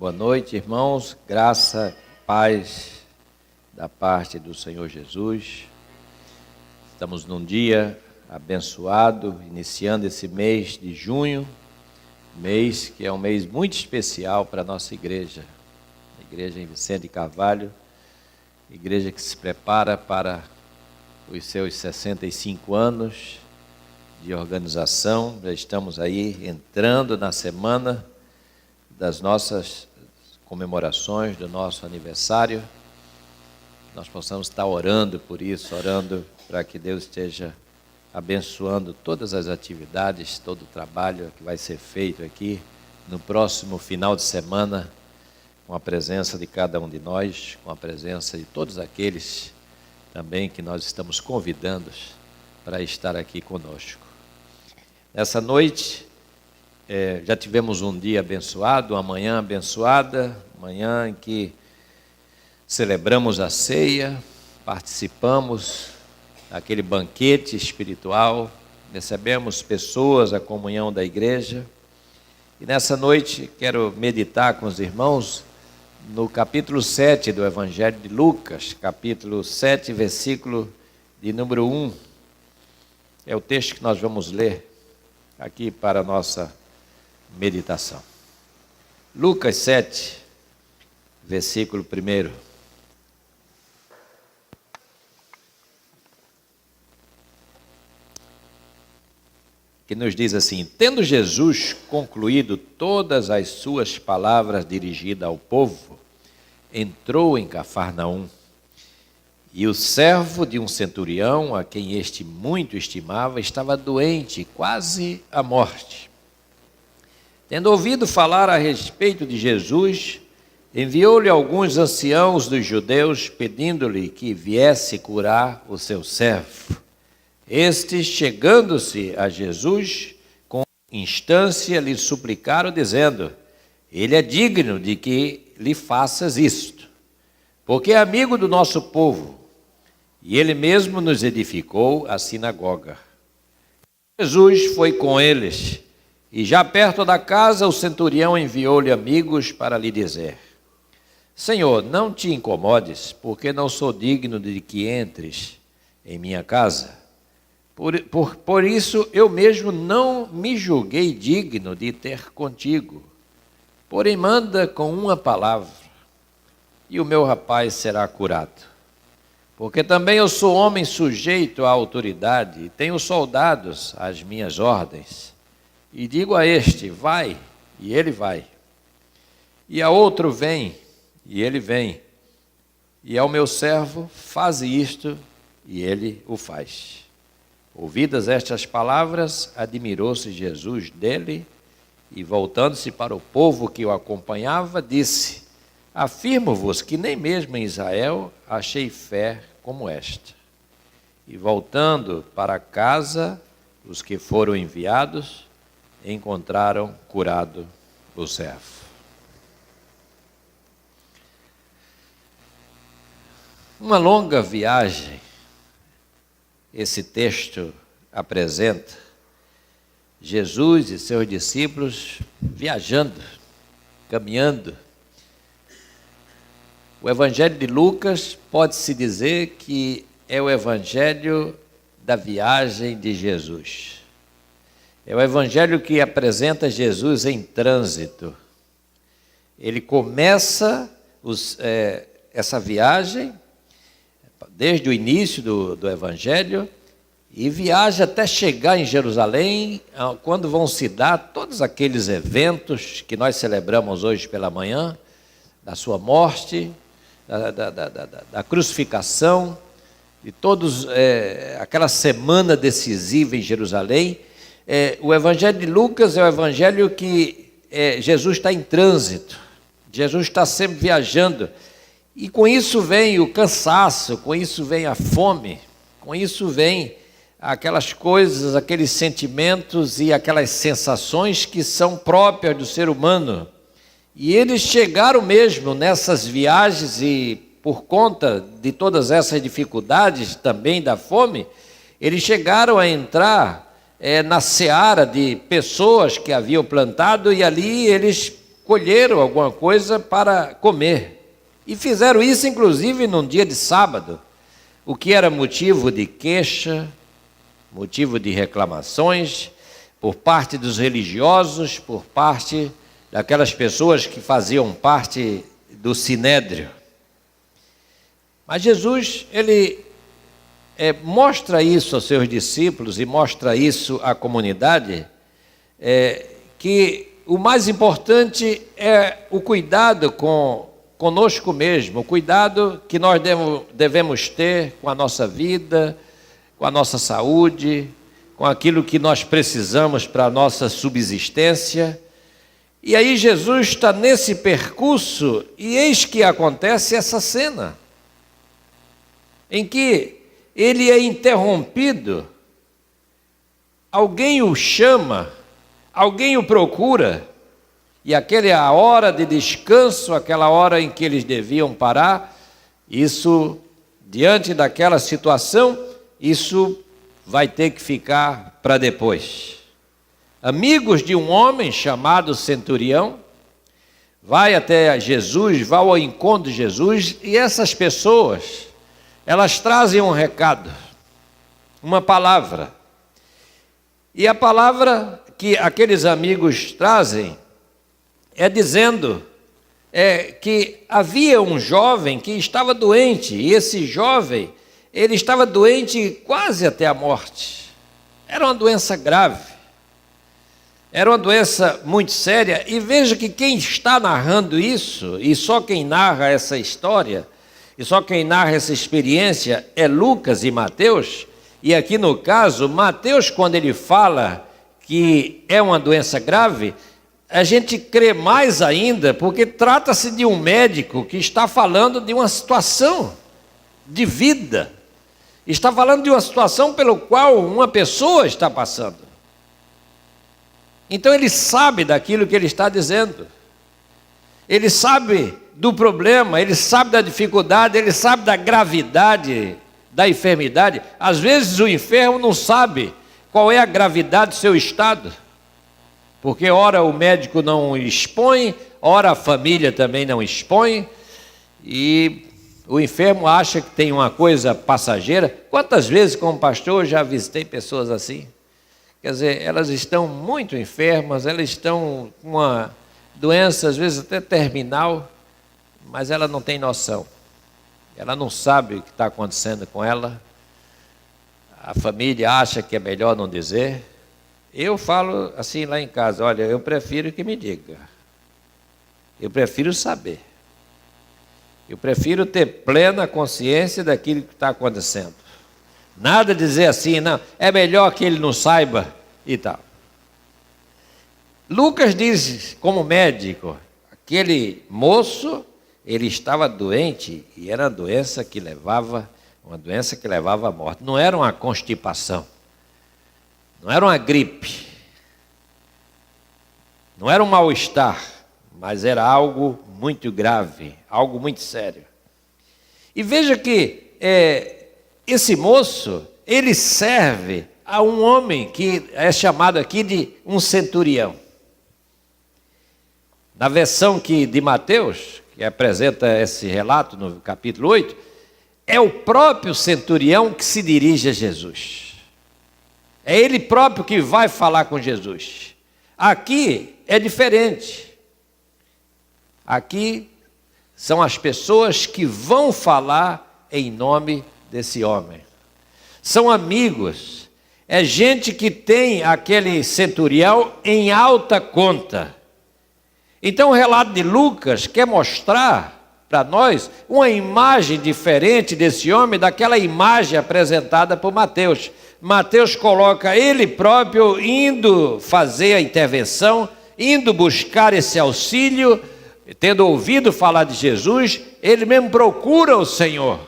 Boa noite, irmãos. Graça, paz da parte do Senhor Jesus. Estamos num dia abençoado, iniciando esse mês de junho, mês que é um mês muito especial para a nossa igreja. A igreja em Vicente Carvalho, igreja que se prepara para os seus 65 anos de organização. Já estamos aí entrando na semana das nossas comemorações, do nosso aniversário. Nós possamos estar orando por isso, orando para que Deus esteja abençoando todas as atividades, todo o trabalho que vai ser feito aqui no próximo final de semana, com a presença de cada um de nós, com a presença de todos aqueles também que nós estamos convidando para estar aqui conosco. Nessa noite, já tivemos um dia abençoado, uma manhã abençoada, manhã em que celebramos a ceia, participamos daquele banquete espiritual, recebemos pessoas, a comunhão da igreja. E nessa noite quero meditar com os irmãos no capítulo 7 do Evangelho de Lucas, capítulo 7, versículo de número 1. É o texto que nós vamos ler aqui para a nossa meditação. Lucas 7, versículo 1. Que nos diz assim: tendo Jesus concluído todas as suas palavras dirigidas ao povo, entrou em Cafarnaum. E o servo de um centurião, a quem este muito estimava, estava doente, quase à morte. Tendo ouvido falar a respeito de Jesus, enviou-lhe alguns anciãos dos judeus, pedindo-lhe que viesse curar o seu servo. Estes, chegando-se a Jesus, com instância lhe suplicaram, dizendo: ele é digno de que lhe faças isto, porque é amigo do nosso povo, e ele mesmo nos edificou a sinagoga. Jesus foi com eles, e já perto da casa o centurião enviou-lhe amigos para lhe dizer: Senhor, não te incomodes, porque não sou digno de que entres em minha casa. Por isso eu mesmo não me julguei digno de ter contigo. Porém manda com uma palavra, e o meu rapaz será curado. Porque também eu sou homem sujeito à autoridade, e tenho soldados às minhas ordens. E digo a este: vai, e ele vai. E a outro: vem, e ele vem. E ao meu servo: faze isto, e ele o faz. Ouvidas estas palavras, admirou-se Jesus dele, e voltando-se para o povo que o acompanhava, disse: afirmo-vos que nem mesmo em Israel achei fé como esta. E voltando para casa, os que foram enviados encontraram curado o servo. Uma longa viagem esse texto apresenta. Jesus e seus discípulos viajando, caminhando. O Evangelho de Lucas pode-se dizer que é o Evangelho da viagem de Jesus. É o Evangelho que apresenta Jesus em trânsito. Ele começa essa viagem desde o início do Evangelho e viaja até chegar em Jerusalém, quando vão se dar todos aqueles eventos que nós celebramos hoje pela manhã, da sua morte, da crucificação, de todos aquela semana decisiva em Jerusalém. O Evangelho de Lucas é o Evangelho que Jesus está em trânsito, Jesus está sempre viajando, e com isso vem o cansaço, com isso vem a fome, com isso vem aquelas coisas, aqueles sentimentos e aquelas sensações que são próprias do ser humano. E eles chegaram mesmo nessas viagens, e por conta de todas essas dificuldades também da fome, eles chegaram a entrar na seara de pessoas que haviam plantado, e ali eles colheram alguma coisa para comer. E fizeram isso, inclusive, num dia de sábado, o que era motivo de queixa, motivo de reclamações, por parte dos religiosos, por parte daquelas pessoas que faziam parte do Sinédrio. Mas Jesus, ele mostra isso aos seus discípulos e mostra isso à comunidade, que o mais importante é o cuidado conosco mesmo, o cuidado que nós devemos ter com a nossa vida, com a nossa saúde, com aquilo que nós precisamos para a nossa subsistência. E aí Jesus está nesse percurso e eis que acontece essa cena, em que ele é interrompido, alguém o chama, alguém o procura, e aquela é a hora de descanso, aquela hora em que eles deviam parar. Isso, diante daquela situação, isso vai ter que ficar para depois. Amigos de um homem chamado Centurião, vai até Jesus, vai ao encontro de Jesus, e essas pessoas, elas trazem um recado, uma palavra. E a palavra que aqueles amigos trazem é dizendo que havia um jovem que estava doente, e esse jovem, ele estava doente quase até a morte. Era uma doença grave, era uma doença muito séria, e veja que quem está narrando isso, e só quem narra essa história, e só quem narra essa experiência é Lucas e Mateus. E aqui no caso, Mateus, quando ele fala que é uma doença grave, a gente crê mais ainda, porque trata-se de um médico que está falando de uma situação de vida, está falando de uma situação pelo qual uma pessoa está passando. Então ele sabe daquilo que ele está dizendo, ele sabe do problema, ele sabe da dificuldade, ele sabe da gravidade da enfermidade. Às vezes o enfermo não sabe qual é a gravidade do seu estado, porque ora o médico não expõe, ora a família também não expõe, e o enfermo acha que tem uma coisa passageira. Quantas vezes, como pastor, eu já visitei pessoas assim? Quer dizer, elas estão muito enfermas, elas estão com uma doença, às vezes até terminal, mas ela não tem noção. Ela não sabe o que está acontecendo com ela. A família acha que é melhor não dizer. Eu falo assim lá em casa: olha, eu prefiro que me diga. Eu prefiro saber. Eu prefiro ter plena consciência daquilo que está acontecendo. Nada dizer assim, não, é melhor que ele não saiba e tal. Lucas diz, como médico, aquele moço, ele estava doente, e era uma doença que levava à morte. Não era uma constipação, não era uma gripe, não era um mal-estar, mas era algo muito grave, algo muito sério. E veja que esse moço, ele serve a um homem que é chamado aqui de um centurião. Na versão de Mateus, que apresenta esse relato no capítulo 8, é o próprio centurião que se dirige a Jesus. É ele próprio que vai falar com Jesus. Aqui é diferente. Aqui são as pessoas que vão falar em nome desse homem. São amigos, é gente que tem aquele centurião em alta conta. Então o relato de Lucas quer mostrar para nós uma imagem diferente desse homem, daquela imagem apresentada por Mateus. Mateus coloca ele próprio indo fazer a intervenção, indo buscar esse auxílio, tendo ouvido falar de Jesus, ele mesmo procura o Senhor.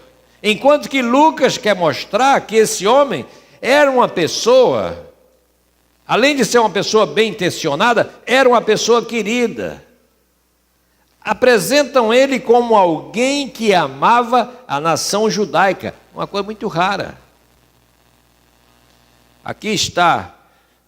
Enquanto que Lucas quer mostrar que esse homem era uma pessoa, além de ser uma pessoa bem intencionada, era uma pessoa querida. Apresentam ele como alguém que amava a nação judaica, uma coisa muito rara.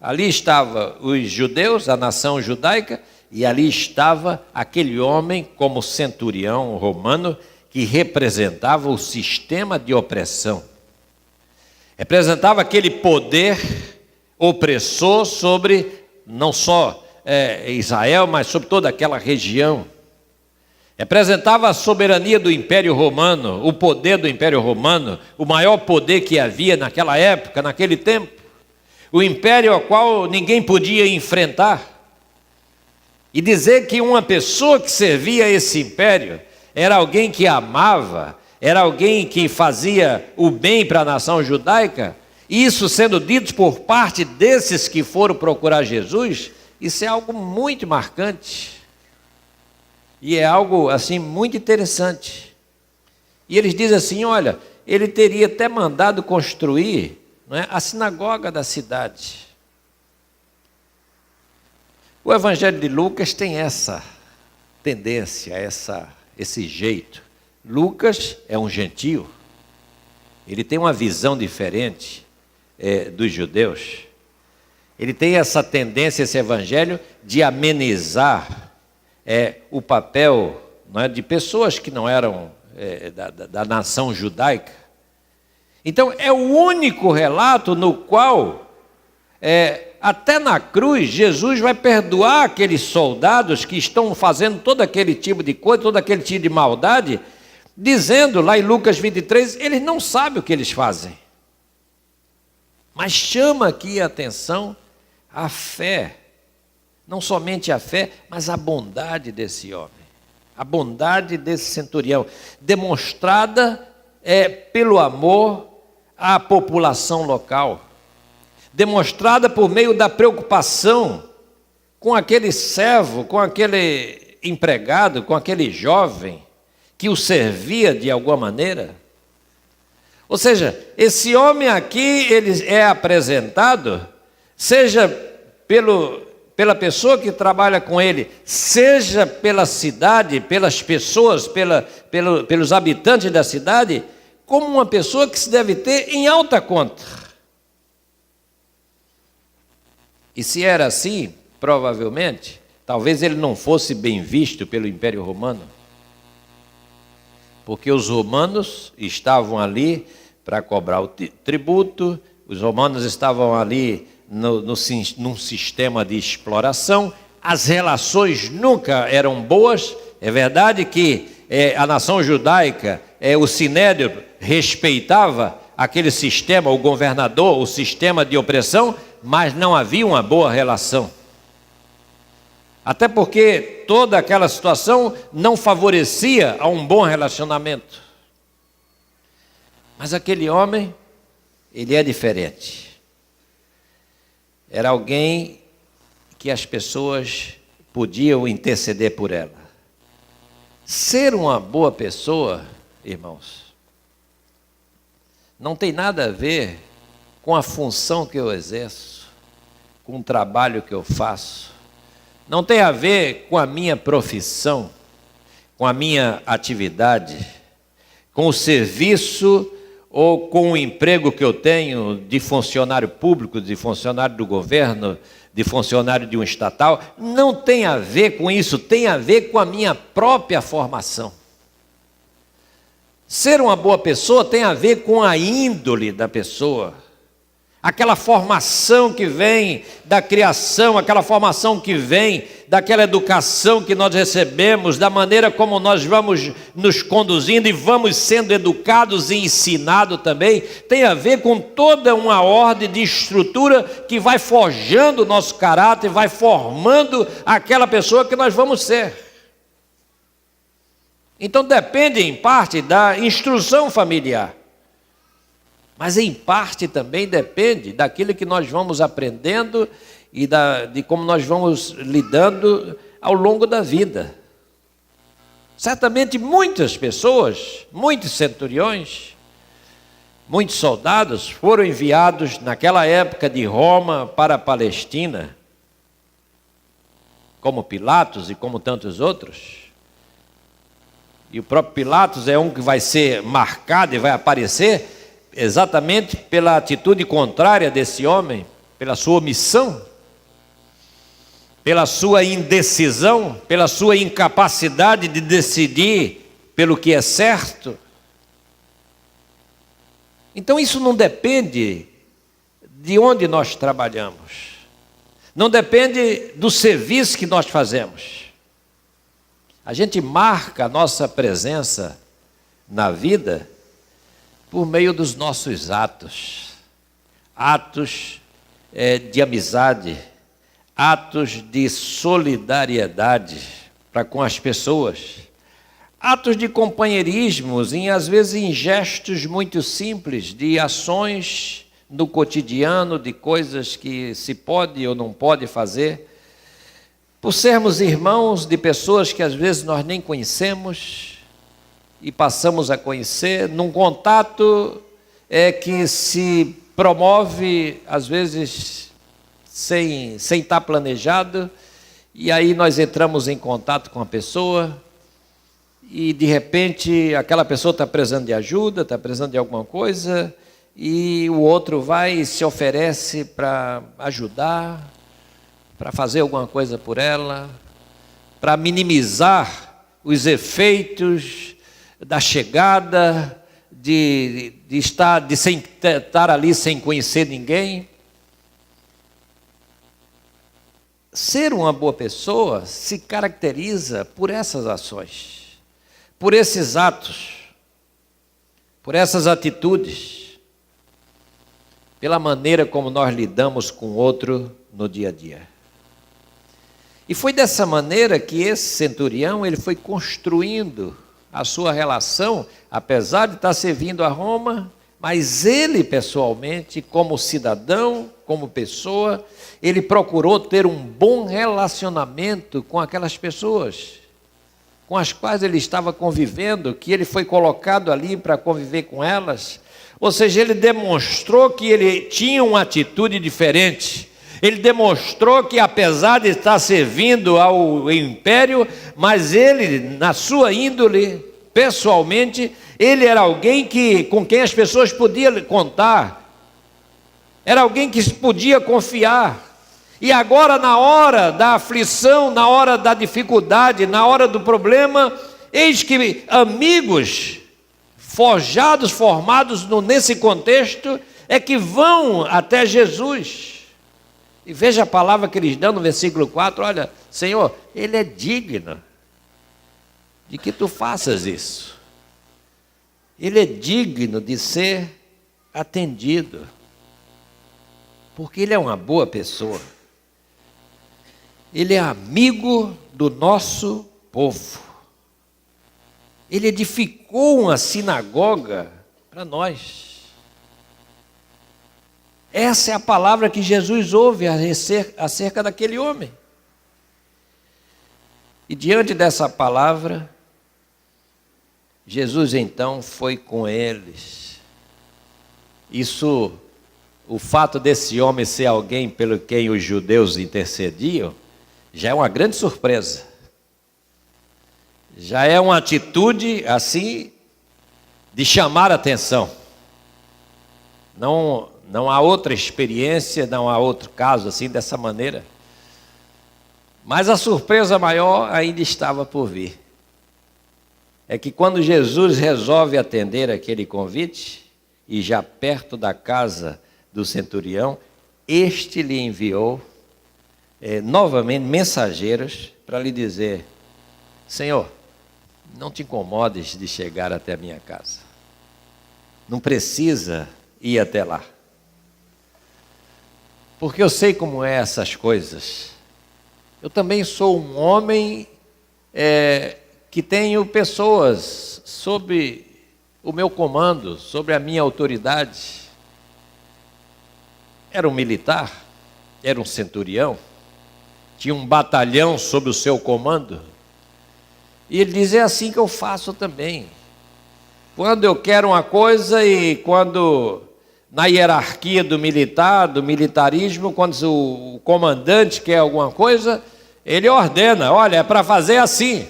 Ali estavam os judeus, a nação judaica, e ali estava aquele homem como centurião romano que representava o sistema de opressão. Representava aquele poder opressor sobre não só Israel, mas sobre toda aquela região. Representava a soberania do Império Romano, o poder do Império Romano, o maior poder que havia naquela época, naquele tempo. O império ao qual ninguém podia enfrentar. E dizer que uma pessoa que servia a esse império era alguém que amava, era alguém que fazia o bem para a nação judaica, isso sendo dito por parte desses que foram procurar Jesus, isso é algo muito marcante. E é algo assim muito interessante. E eles dizem assim, olha, ele teria até mandado construir, não é, a sinagoga da cidade. O Evangelho de Lucas tem essa tendência, esse jeito. Lucas é um gentio, ele tem uma visão diferente dos judeus. Ele tem essa tendência, esse Evangelho, de amenizar o papel, não é, de pessoas que não eram da nação judaica. Então é o único relato no qual até na cruz Jesus vai perdoar aqueles soldados que estão fazendo todo aquele tipo de coisa, todo aquele tipo de maldade, dizendo lá em Lucas 23, eles não sabem o que eles fazem. Mas chama aqui a atenção a fé. Não somente a fé, mas a bondade desse homem, a bondade desse centurião, demonstrada pelo amor à população local, demonstrada por meio da preocupação com aquele servo, com aquele empregado, com aquele jovem que o servia de alguma maneira. Ou seja, esse homem aqui, ele é apresentado, seja pela pessoa que trabalha com ele, seja pela cidade, pelas pessoas, pelos habitantes da cidade, como uma pessoa que se deve ter em alta conta. E se era assim, provavelmente, talvez ele não fosse bem visto pelo Império Romano, porque os romanos estavam ali para cobrar o tributo, os romanos estavam ali num sistema de exploração, as relações nunca eram boas. É verdade que a nação judaica, o sinédrio respeitava aquele sistema, o governador, o sistema de opressão, mas não havia uma boa relação. Até porque toda aquela situação não favorecia a um bom relacionamento. Mas aquele homem, ele é diferente. Era alguém que as pessoas podiam interceder por ela. Ser uma boa pessoa, irmãos, não tem nada a ver com a função que eu exerço, com o trabalho que eu faço. Não tem a ver com a minha profissão, com a minha atividade, com o serviço ou com o emprego que eu tenho de funcionário público, de funcionário do governo, de funcionário de um estatal. Não tem a ver com isso, tem a ver com a minha própria formação. Ser uma boa pessoa tem a ver com a índole da pessoa. Aquela formação que vem da criação, aquela formação que vem daquela educação que nós recebemos, da maneira como nós vamos nos conduzindo e vamos sendo educados e ensinados também, tem a ver com toda uma ordem de estrutura que vai forjando o nosso caráter, vai formando aquela pessoa que nós vamos ser. Então depende em parte da instrução familiar. Mas em parte também depende daquilo que nós vamos aprendendo e de como nós vamos lidando ao longo da vida. Certamente muitas pessoas, muitos centuriões, muitos soldados foram enviados naquela época de Roma para a Palestina, como Pilatos e como tantos outros. E o próprio Pilatos é um que vai ser marcado e vai aparecer exatamente pela atitude contrária desse homem, pela sua omissão. pela sua indecisão, pela sua incapacidade de decidir pelo que é certo. Então isso não depende de onde nós trabalhamos, não depende do serviço que nós fazemos. A gente marca a nossa presença na vida por meio dos nossos atos, de amizade, atos de solidariedade para com as pessoas, atos de companheirismo, às vezes em gestos muito simples, de ações no cotidiano, de coisas que se pode ou não pode fazer, por sermos irmãos de pessoas que às vezes nós nem conhecemos e passamos a conhecer, num contato que se promove, às vezes, sem estar planejado, e aí nós entramos em contato com a pessoa, e de repente aquela pessoa está precisando de ajuda, está precisando de alguma coisa, e o outro vai e se oferece para ajudar, para fazer alguma coisa por ela, para minimizar os efeitos da chegada, de estar ali sem conhecer ninguém. Ser uma boa pessoa se caracteriza por essas ações, por esses atos, por essas atitudes, pela maneira como nós lidamos com o outro no dia a dia. E foi dessa maneira que esse centurião ele foi construindo a sua relação, apesar de estar servindo a Roma, mas ele pessoalmente, como cidadão, como pessoa, ele procurou ter um bom relacionamento com aquelas pessoas com as quais ele estava convivendo, que ele foi colocado ali para conviver com elas. Ou seja, ele demonstrou que ele tinha uma atitude diferente. Ele demonstrou que, apesar de estar servindo ao império, mas ele, na sua índole, pessoalmente, ele era alguém com quem as pessoas podiam contar. Era alguém que se podia confiar. E agora, na hora da aflição, na hora da dificuldade, na hora do problema, eis que amigos formados nesse contexto, é que vão até Jesus. E veja a palavra que eles dão no versículo 4, olha, Senhor, Ele é digno de que tu faças isso. Ele é digno de ser atendido, porque Ele é uma boa pessoa. Ele é amigo do nosso povo. Ele edificou uma sinagoga para nós. Essa é a palavra que Jesus ouve acerca daquele homem. E diante dessa palavra, Jesus então foi com eles. O fato desse homem ser alguém pelo quem os judeus intercediam, já é uma grande surpresa. Já é uma atitude assim de chamar a atenção. Não há outra experiência, não há outro caso assim dessa maneira. Mas a surpresa maior ainda estava por vir. É que quando Jesus resolve atender aquele convite, e já perto da casa do centurião, este lhe enviou novamente mensageiros para lhe dizer: Senhor, não te incomodes de chegar até a minha casa. Não precisa ir até lá. Porque eu sei como é essas coisas. Eu também sou um homem que tenho pessoas sob o meu comando, sobre a minha autoridade. Era um militar, era um centurião, tinha um batalhão sob o seu comando. E ele diz: é assim que eu faço também. Quando eu quero uma coisa e quando, na hierarquia do militarismo, quando o comandante quer alguma coisa, ele ordena: olha, é para fazer assim.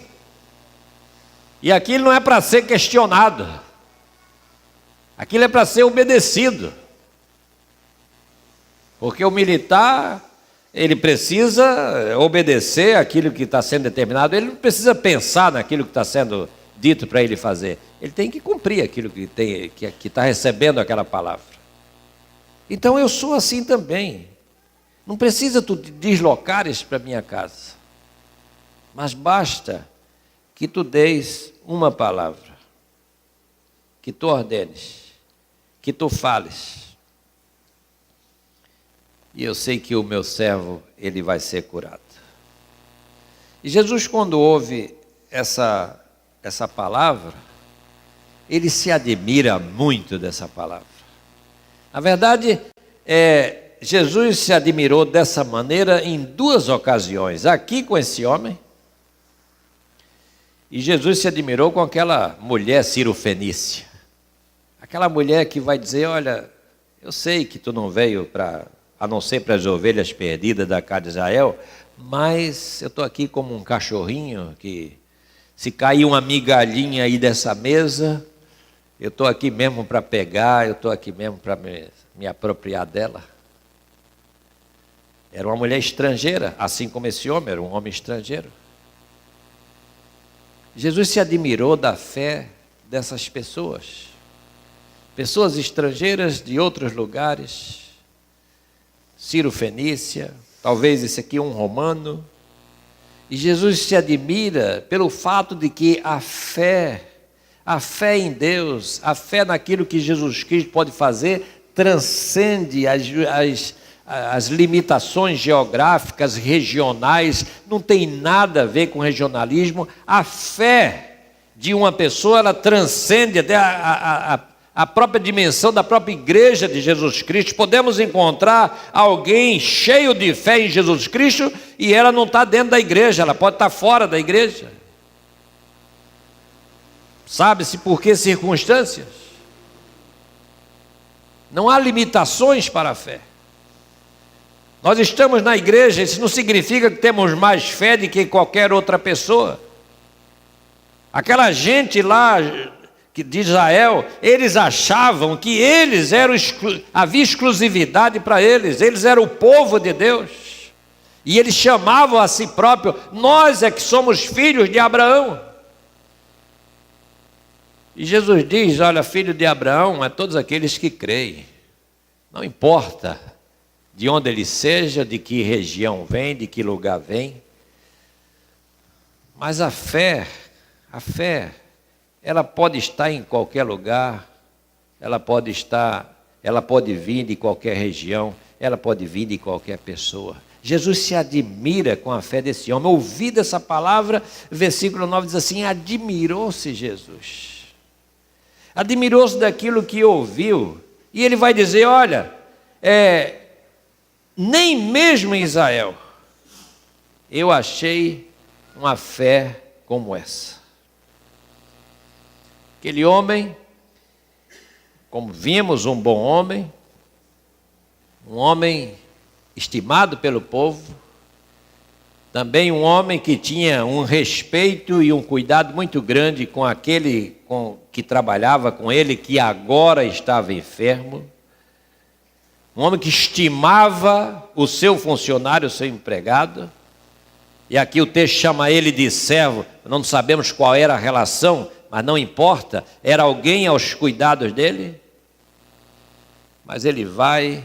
E aquilo não é para ser questionado. Aquilo é para ser obedecido. Porque o militar, Ele precisa obedecer aquilo que está sendo determinado, ele não precisa pensar naquilo que está sendo dito para ele fazer. Ele tem que cumprir aquilo que está recebendo aquela palavra. Então eu sou assim também. Não precisa tu deslocares para minha casa, mas basta que tu deis uma palavra, que tu ordenes, que tu fales. E eu sei que o meu servo, ele vai ser curado. E Jesus, quando ouve essa palavra, ele se admira muito dessa palavra. Na verdade, Jesus se admirou dessa maneira em duas ocasiões. Aqui com esse homem, e Jesus se admirou com aquela mulher cirofenícia. Aquela mulher que vai dizer, olha, eu sei que tu não veio a não ser para as ovelhas perdidas da casa de Israel, mas eu estou aqui como um cachorrinho que, se cair uma migalhinha aí dessa mesa, eu estou aqui mesmo para pegar, eu estou aqui mesmo para me apropriar dela. Era uma mulher estrangeira, assim como esse homem era um homem estrangeiro. Jesus se admirou da fé dessas pessoas. Pessoas estrangeiras de outros lugares, Ciro-fenícia, talvez esse aqui um romano. E Jesus se admira pelo fato de que a fé em Deus, a fé naquilo que Jesus Cristo pode fazer, transcende as limitações geográficas, regionais, não tem nada a ver com regionalismo. A fé de uma pessoa, ela transcende até a própria dimensão da própria igreja de Jesus Cristo. Podemos encontrar alguém cheio de fé em Jesus Cristo e ela não está dentro da igreja, ela pode estar fora da igreja. Sabe-se por que circunstâncias? Não há limitações para a fé. Nós estamos na igreja, isso não significa que temos mais fé do que qualquer outra pessoa. Aquela gente lá de Israel, eles achavam que eles eram, havia exclusividade para eles eram o povo de Deus. E eles chamavam a si próprios, nós é que somos filhos de Abraão. E Jesus diz, olha, filho de Abraão é todos aqueles que creem. Não importa de onde ele seja, de que região vem, de que lugar vem. Mas a fé, ela pode estar em qualquer lugar, ela pode vir de qualquer região, ela pode vir de qualquer pessoa. Jesus se admira com a fé desse homem. Ouvido essa palavra, versículo 9 diz assim, admirou-se Jesus. Admirou-se daquilo que ouviu. E ele vai dizer, olha, nem mesmo em Israel eu achei uma fé como essa. Aquele homem, como vimos, um bom homem, um homem estimado pelo povo, também um homem que tinha um respeito e um cuidado muito grande com aquele que trabalhava com ele, que agora estava enfermo. Um homem que estimava o seu funcionário, o seu empregado. E aqui o texto chama ele de servo, não sabemos qual era a relação, mas não importa, era alguém aos cuidados dele. Mas ele vai,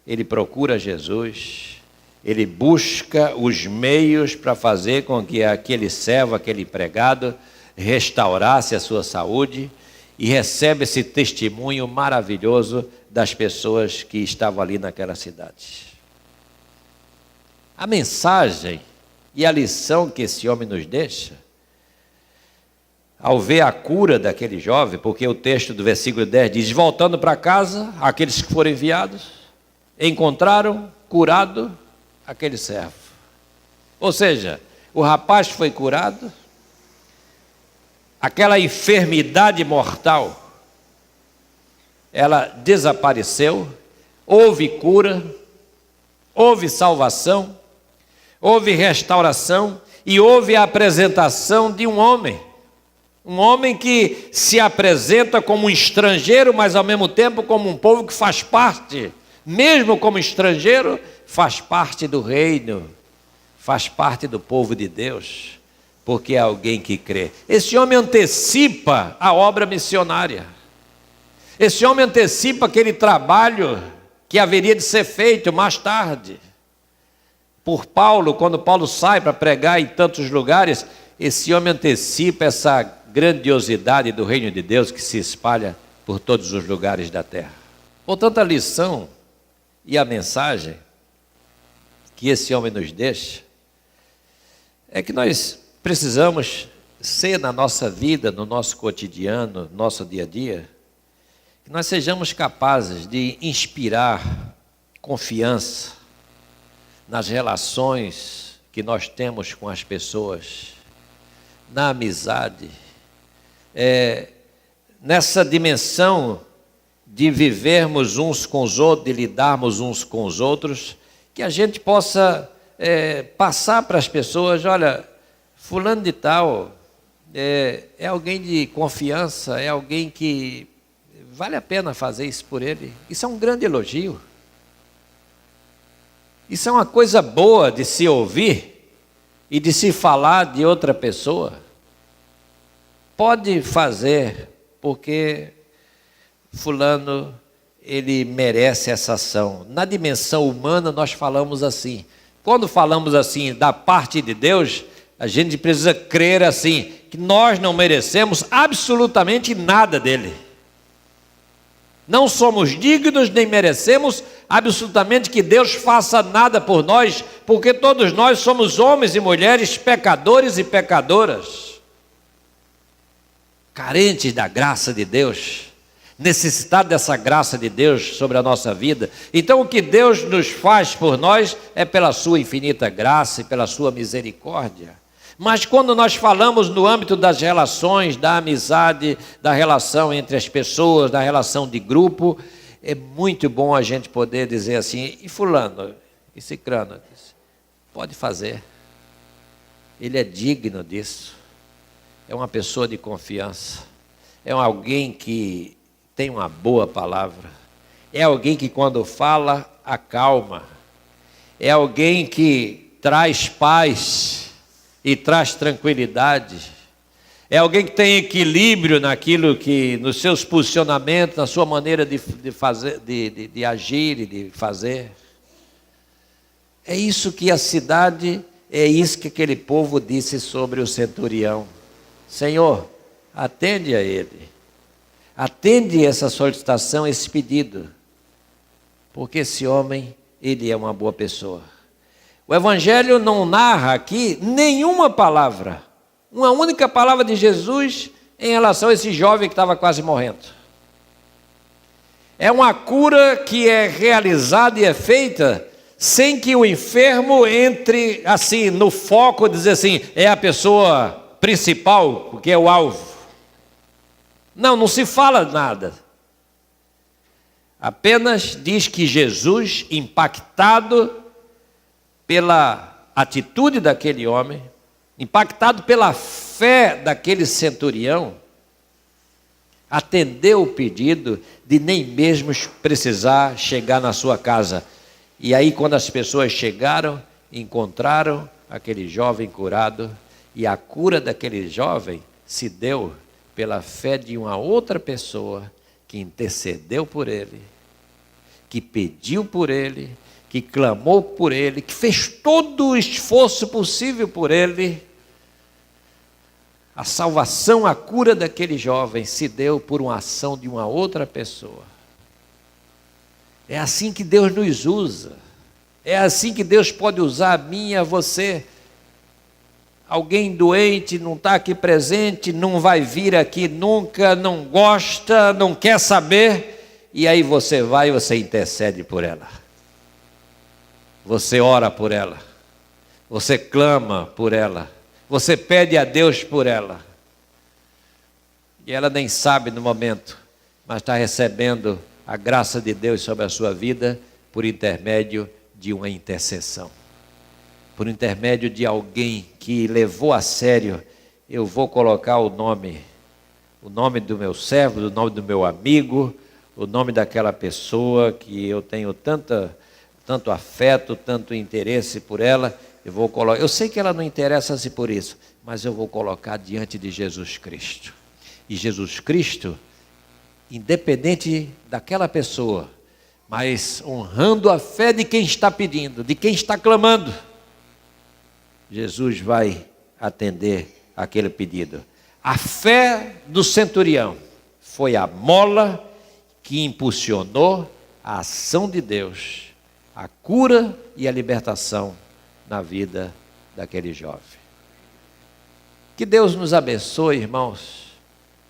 ele procura Jesus, ele busca os meios para fazer com que aquele servo, aquele empregado, restaurasse a sua saúde e recebe esse testemunho maravilhoso das pessoas que estavam ali naquela cidade. A mensagem e a lição que esse homem nos deixa, ao ver a cura daquele jovem, porque o texto do versículo 10 diz, voltando para casa, aqueles que foram enviados, encontraram curado aquele servo. Ou seja, o rapaz foi curado, aquela enfermidade mortal, ela desapareceu, houve cura, houve salvação, houve restauração e houve a apresentação de um homem que se apresenta como um estrangeiro, mas ao mesmo tempo como um povo que faz parte, mesmo como estrangeiro, faz parte do reino, faz parte do povo de Deus, porque é alguém que crê. Esse homem antecipa a obra missionária. Esse homem antecipa aquele trabalho que haveria de ser feito mais tarde. Por Paulo, quando Paulo sai para pregar em tantos lugares, esse homem antecipa essa grandiosidade do reino de Deus que se espalha por todos os lugares da terra. Portanto, a lição e a mensagem que esse homem nos deixa é que nós precisamos ser na nossa vida, no nosso cotidiano, no nosso dia a dia, que nós sejamos capazes de inspirar confiança nas relações que nós temos com as pessoas, na amizade, nessa dimensão de vivermos uns com os outros, de lidarmos uns com os outros, que a gente possa passar para as pessoas: olha, fulano de tal é alguém de confiança, é alguém que vale a pena fazer isso por ele. Isso é um grande elogio. Isso é uma coisa boa de se ouvir e de se falar de outra pessoa. Pode fazer, porque fulano, ele merece essa ação. Na dimensão humana nós falamos assim. Quando falamos assim da parte de Deus, a gente precisa crer assim, que nós não merecemos absolutamente nada dele. Não somos dignos nem merecemos absolutamente que Deus faça nada por nós, porque todos nós somos homens e mulheres pecadores e pecadoras, carentes da graça de Deus, necessitados dessa graça de Deus sobre a nossa vida. Então o que Deus nos faz por nós é pela sua infinita graça e pela sua misericórdia. Mas quando nós falamos no âmbito das relações, da amizade, da relação entre as pessoas, da relação de grupo, é muito bom a gente poder dizer assim: e fulano, e cicrano, pode fazer, ele é digno disso, é uma pessoa de confiança, é alguém que tem uma boa palavra, é alguém que quando fala acalma, é alguém que traz paz e traz tranquilidade, é alguém que tem equilíbrio naquilo que, nos seus posicionamentos, na sua maneira de fazer, de agir e de fazer. É isso que a cidade, é isso que aquele povo disse sobre o centurião: Senhor, atende a ele, atende essa solicitação, esse pedido, porque esse homem, ele é uma boa pessoa. O Evangelho não narra aqui nenhuma palavra, uma única palavra de Jesus em relação a esse jovem que estava quase morrendo. É uma cura que é realizada e é feita sem que o enfermo entre assim no foco, dizer assim, é a pessoa principal, porque é o alvo. Não se fala nada. Apenas diz que Jesus, impactado pela atitude daquele homem, impactado pela fé daquele centurião, atendeu o pedido de nem mesmo precisar chegar na sua casa. E aí, quando as pessoas chegaram, encontraram aquele jovem curado, e a cura daquele jovem se deu pela fé de uma outra pessoa que intercedeu por ele, que pediu por ele, que clamou por ele, que fez todo o esforço possível por ele. A salvação, a cura daquele jovem se deu por uma ação de uma outra pessoa. É assim que Deus nos usa. É assim que Deus pode usar a mim e a você. Alguém doente, não está aqui presente, não vai vir aqui nunca, não gosta, não quer saber, e aí você vai e você intercede por ela. Você ora por ela, você clama por ela, você pede a Deus por ela. E ela nem sabe no momento, mas está recebendo a graça de Deus sobre a sua vida por intermédio de uma intercessão. Por intermédio de alguém que levou a sério: eu vou colocar o nome do meu servo, o nome do meu amigo, o nome daquela pessoa que eu tenho tanta tanto afeto, tanto interesse por ela, eu sei que ela não interessa-se por isso, mas eu vou colocar diante de Jesus Cristo. E Jesus Cristo, independente daquela pessoa, mas honrando a fé de quem está pedindo, de quem está clamando, Jesus vai atender aquele pedido. A fé do centurião foi a mola que impulsionou a ação de Deus, a cura e a libertação na vida daquele jovem. Que Deus nos abençoe, irmãos,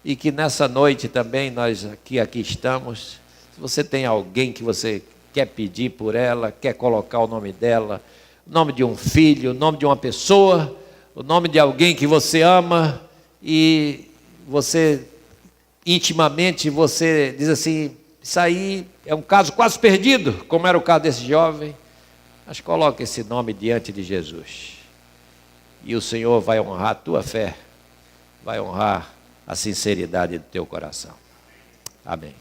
e que nessa noite também nós aqui estamos. Se você tem alguém que você quer pedir por ela, quer colocar o nome dela, o nome de um filho, o nome de uma pessoa, o nome de alguém que você ama, e você intimamente você diz assim, isso aí é um caso quase perdido, como era o caso desse jovem, mas coloque esse nome diante de Jesus, e o Senhor vai honrar a tua fé, vai honrar a sinceridade do teu coração. Amém.